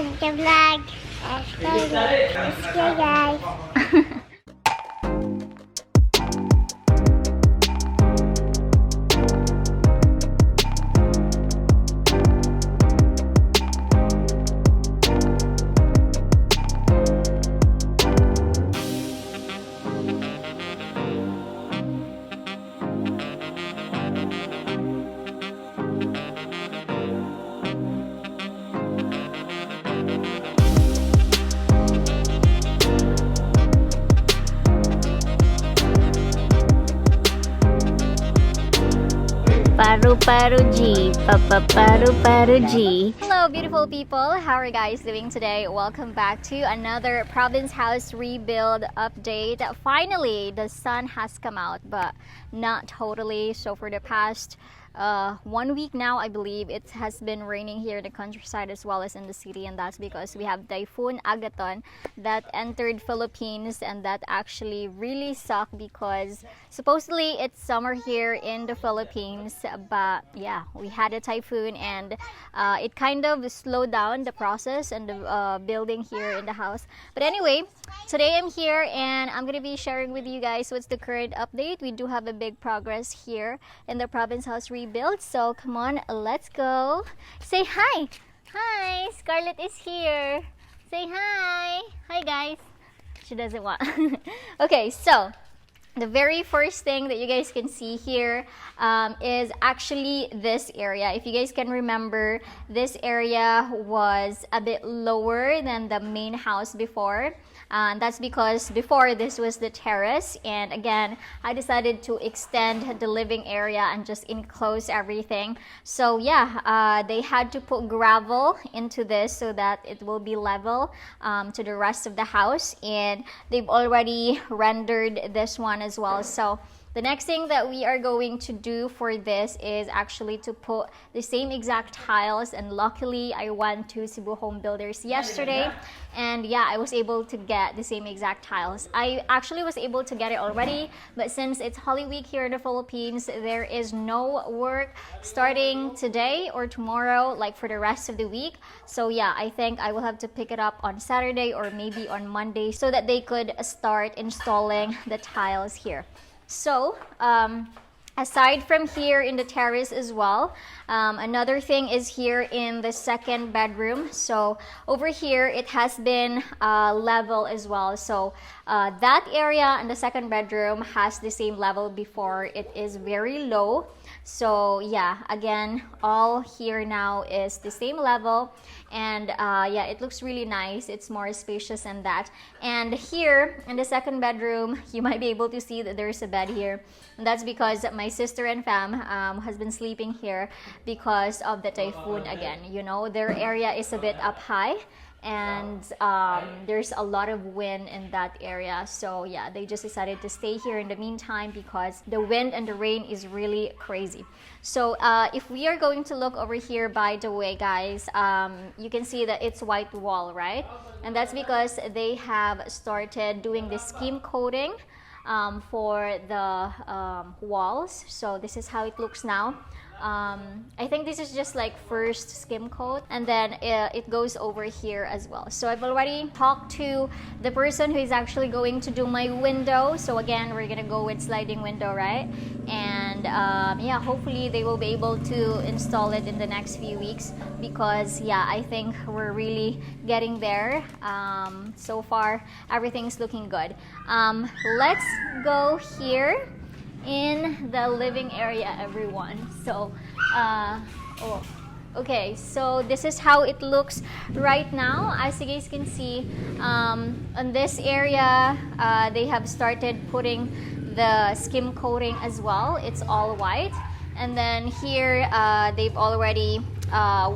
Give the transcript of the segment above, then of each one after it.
the vlog. Let's go, guys. Paru-paru G, paru-paru G. Hello beautiful people, how are you guys doing today? Welcome back to another province house rebuild update. Finally, the sun has come out, but not totally. So for the past 1 week now, I believe it has been raining here in the countryside as well as in the city, and that's because we have Typhoon Agaton that entered Philippines, and that actually really sucked because supposedly it's summer here in the Philippines, but yeah, we had a typhoon and it kind of slowed down the process and the building here in the house. But anyway, today I'm here and I'm gonna be sharing with you guys what's the current update. We do have a big progress here in the province house rebuild, so come on, let's go. Say hi. Hi, Scarlett is here. Say hi. Hi guys. She doesn't want. Okay, so the very first thing that you guys can see here is actually this area. If you guys can remember, this area was a bit lower than the main house before. That's because before this was the terrace, and again I decided to extend the living area and just enclose everything. So yeah, they had to put gravel into this so that it will be level to the rest of the house, and they've already rendered this one as well. So the next thing that we are going to do for this is actually to put the same exact tiles, and luckily I went to Cebu Home Builders yesterday, and yeah, I was able to get the same exact tiles. I actually was able to get it already, but since it's Holy Week here in the Philippines, there is no work starting today or tomorrow, like for the rest of the week. So yeah, I think I will have to pick it up on Saturday or maybe on Monday so that they could start installing the tiles here. So aside from here in the terrace as well, another thing is here in the second bedroom. So over here it has been level as well. So that area in the second bedroom has the same level before. It is very low. So yeah, again, all here now is the same level, and yeah, it looks really nice. It's more spacious than that. And here in the second bedroom, you might be able to see that there's a bed here, and that's because my sister and fam has been sleeping here because of the typhoon again. You know, their area is a bit up high, and there's a lot of wind in that area. So yeah, they just decided to stay here in the meantime because the wind and the rain is really crazy. So if we are going to look over here, by the way guys, you can see that it's white wall, right? And that's because they have started doing the skim coating for the walls. So this is how it looks now. I think this is just like first skim coat, and then it goes over here as well. So I've already talked to the person who is actually going to do my window. So again, we're gonna go with sliding window, right? And yeah, hopefully they will be able to install it in the next few weeks, because yeah, I think we're really getting there. So far everything's looking good. Let's go here in the living area, everyone. So okay, so this is how it looks right now. As you guys can see, on this area they have started putting the skim coating as well. It's all white, and then here they've already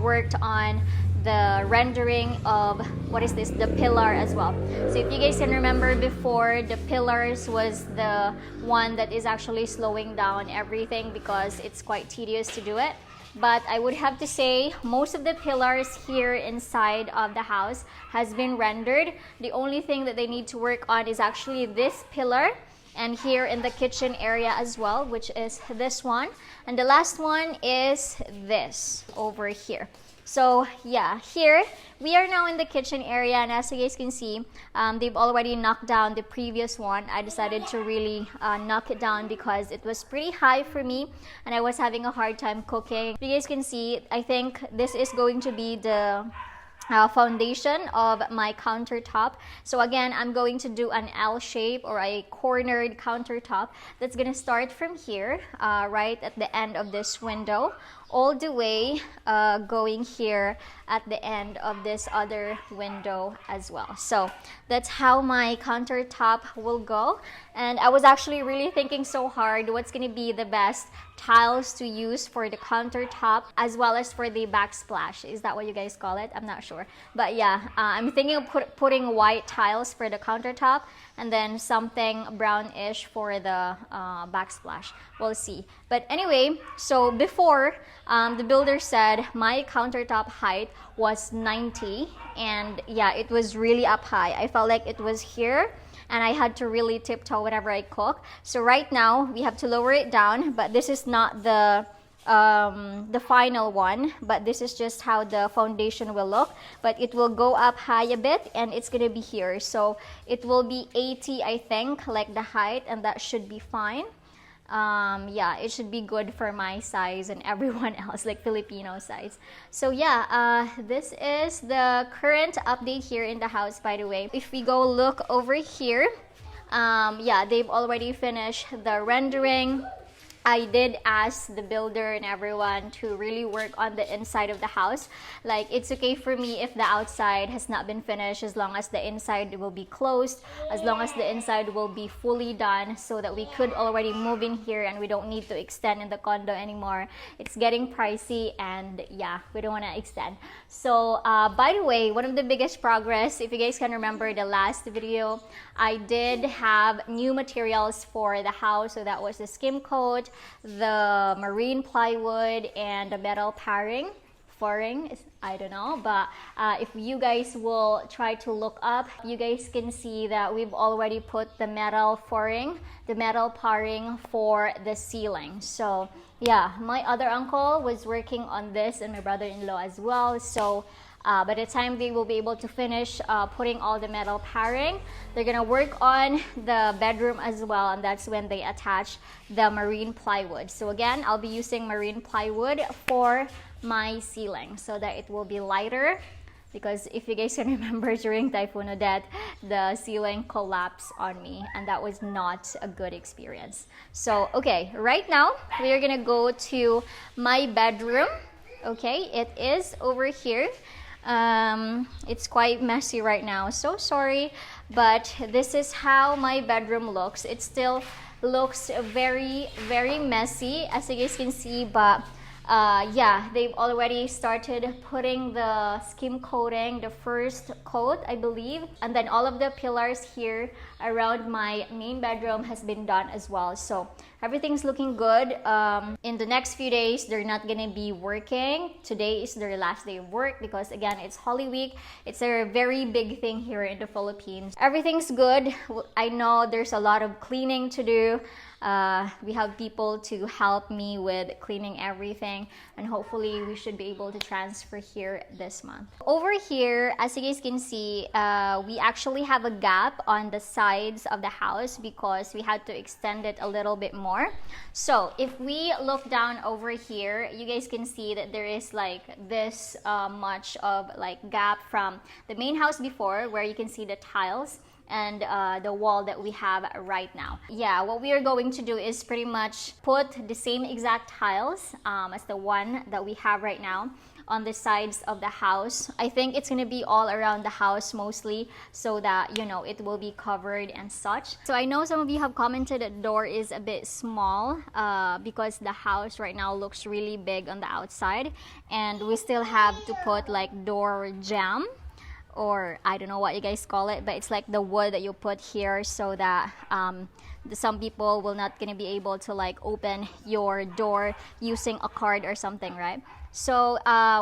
worked on the rendering of, what is this, the pillar as well. So if you guys can remember before, the pillars was the one that is actually slowing down everything because it's quite tedious to do it. But I would have to say most of the pillars here inside of the house has been rendered. The only thing that they need to work on is actually this pillar, and here in the kitchen area as well, which is this one, and the last one is this over here. So yeah, here we are now in the kitchen area, and as you guys can see, they've already knocked down the previous one. I decided to really knock it down because it was pretty high for me and I was having a hard time cooking. You guys can see, I think this is going to be the foundation of my countertop. So again, I'm going to do an L shape or a cornered countertop that's gonna start from here, right at the end of this window, all the way going here at the end of this other window as well. So that's how my countertop will go. And I was actually really thinking so hard what's gonna be the best tiles to use for the countertop as well as for the backsplash. Is that what you guys call it? I'm not sure. But yeah, I'm thinking of putting white tiles for the countertop and then something brownish for the backsplash. We'll see. But anyway, so before, the builder said my countertop height was 90, and yeah, it was really up high. I felt like it was here and I had to really tiptoe whenever I cook. So right now we have to lower it down, but this is not the final one, but this is just how the foundation will look. But it will go up high a bit and it's gonna be here, so it will be 80, I think, like the height, and that should be fine. Yeah, it should be good for my size and everyone else, like Filipino size. So yeah, this is the current update here in the house, by the way. If we go look over here, yeah, they've already finished the rendering. I did ask the builder and everyone to really work on the inside of the house. Like, it's okay for me if the outside has not been finished, as long as the inside will be closed, as long as the inside will be fully done, so that we could already move in here and we don't need to extend in the condo anymore. It's getting pricey and yeah, we don't want to extend. So by the way, one of the biggest progress, if you guys can remember the last video, I did have new materials for the house. So that was the skim coat, the marine plywood, and the metal flooring. I don't know, but if you guys will try to look up, you guys can see that we've already put the metal flooring, the metal flooring for the ceiling. So yeah, my other uncle was working on this and my brother-in-law as well. So by the time they will be able to finish putting all the metal flooring, they're gonna work on the bedroom as well, and that's when they attach the marine plywood. So again, I'll be using marine plywood for my ceiling so that it will be lighter, because if you guys can remember, during Typhoon Odette, the ceiling collapsed on me and that was not a good experience. So okay, right now we are gonna go to my bedroom. Okay, it is over here. It's quite messy right now, so sorry, but this is how my bedroom looks. It still looks very messy, as you guys can see, but yeah, they've already started putting the skim coating, the first coat, I believe, and then all of the pillars here around my main bedroom has been done as well. So everything's looking good. In the next few days, they're not gonna be working. Today is their last day of work because again, it's Holy Week. It's a very big thing here in the Philippines. Everything's good. I know there's a lot of cleaning to do. We have people to help me with cleaning everything, and hopefully we should be able to transfer here this month. Over here, as you guys can see, we actually have a gap on the sides of the house because we had to extend it a little bit more. So if we look down over here, you guys can see that there is like this much of like gap from the main house before, where you can see the tiles, and the wall that we have right now. Yeah, what we are going to do is pretty much put the same exact tiles as the one that we have right now on the sides of the house. I think it's gonna be all around the house mostly, so that, you know, it will be covered and such. So I know some of you have commented that the door is a bit small because the house right now looks really big on the outside, and we still have to put like door jamb, or I don't know what you guys call it, but it's like the wood that you put here so that some people will not gonna be able to like open your door using a card or something, right? So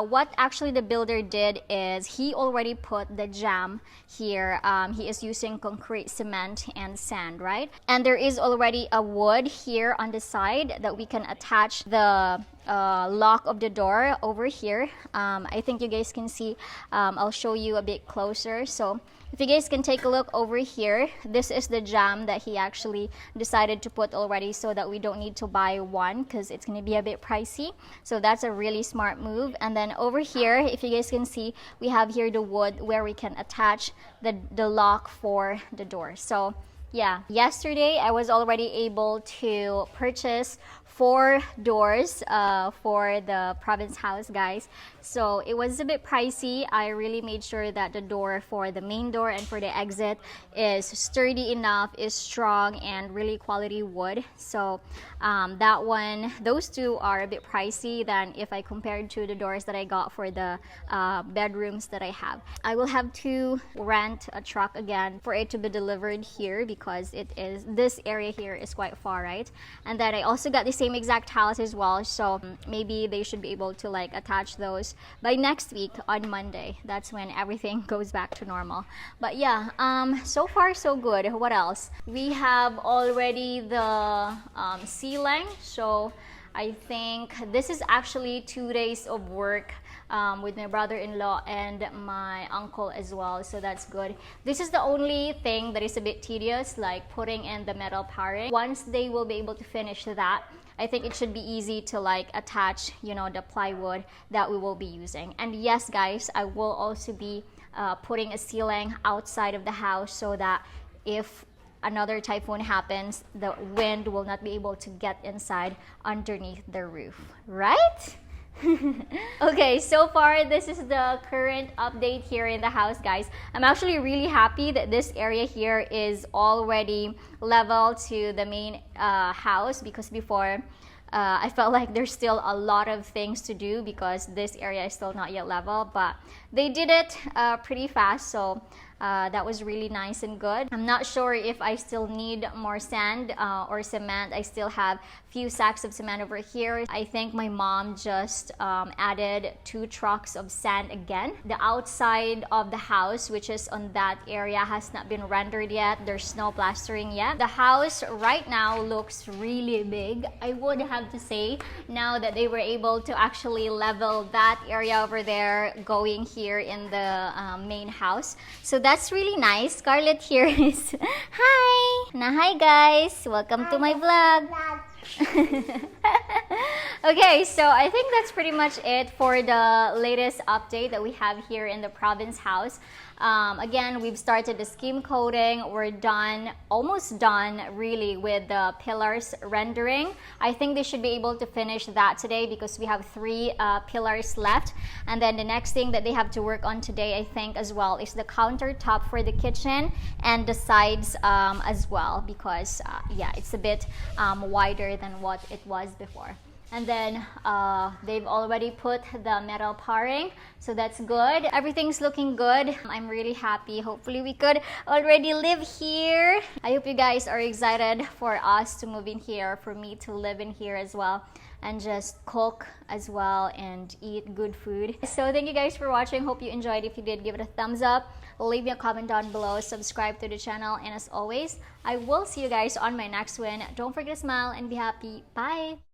what actually the builder did is he already put the jam here. He is using concrete, cement, and sand, right? And there is already a wood here on the side that we can attach the lock of the door over here. I think you guys can see. I'll show you a bit closer. So if you guys can take a look over here, this is the jam that he actually decided to put already, so that we don't need to buy one because it's going to be a bit pricey. So that's a really smart move. And then over here, if you guys can see, we have here the wood where we can attach the lock for the door. So yeah, yesterday I was already able to purchase 4 doors for the province house, guys. So it was a bit pricey. I really made sure that the door for the main door and for the exit is sturdy enough, is strong, and really quality wood. So that one, those 2 are a bit pricey than if I compared to the doors that I got for the bedrooms that I have. I will have to rent a truck again for it to be delivered here, because this area here is quite far, right? And then I also got the same exact house as well, so maybe they should be able to like attach those by next week on Monday. That's when everything goes back to normal. But yeah, so far so good. What else? We have already the ceiling, so I think this is actually 2 days of work with my brother-in-law and my uncle as well, so that's good. This is the only thing that is a bit tedious, like putting in the metal paring. Once they will be able to finish that, I think it should be easy to like attach, you know, the plywood that we will be using. And yes, guys, I will also be putting a ceiling outside of the house, so that if another typhoon happens, the wind will not be able to get inside underneath the roof, right? Okay, so far this is the current update here in the house, guys. I'm actually really happy that this area here is already level to the main house, because before I felt like there's still a lot of things to do because this area is still not yet level, but they did it pretty fast, so that was really nice and good. I'm not sure if I still need more sand or cement. I still have few sacks of cement over here. I think my mom just added 2 trucks of sand again. The outside of the house, which is on that area, has not been rendered yet. There's no plastering yet. The house right now looks really big, I would have to say, now that they were able to actually level that area over there going here in the main house. So that's really nice. Scarlett here is hi! Na hi guys! Welcome to my vlog! Okay, so I think that's pretty much it for the latest update that we have here in the province house. Again, we've started the skim coating. We're done, almost done really, with the pillars rendering. I think they should be able to finish that today because we have 3 pillars left. And then the next thing that they have to work on today, I think as well, is the countertop for the kitchen and the sides as well, because yeah, it's a bit wider than what it was before. And then they've already put the metal paring, so that's good. Everything's looking good. I'm really happy. Hopefully we could already live here. I hope you guys are excited for us to move in here, for me to live in here as well, and just cook as well and eat good food. So thank you guys for watching. Hope you enjoyed. If you did, give it a thumbs up, leave me a comment down below, subscribe to the channel, and as always, I will see you guys on my next one. Don't forget to smile and be happy. Bye!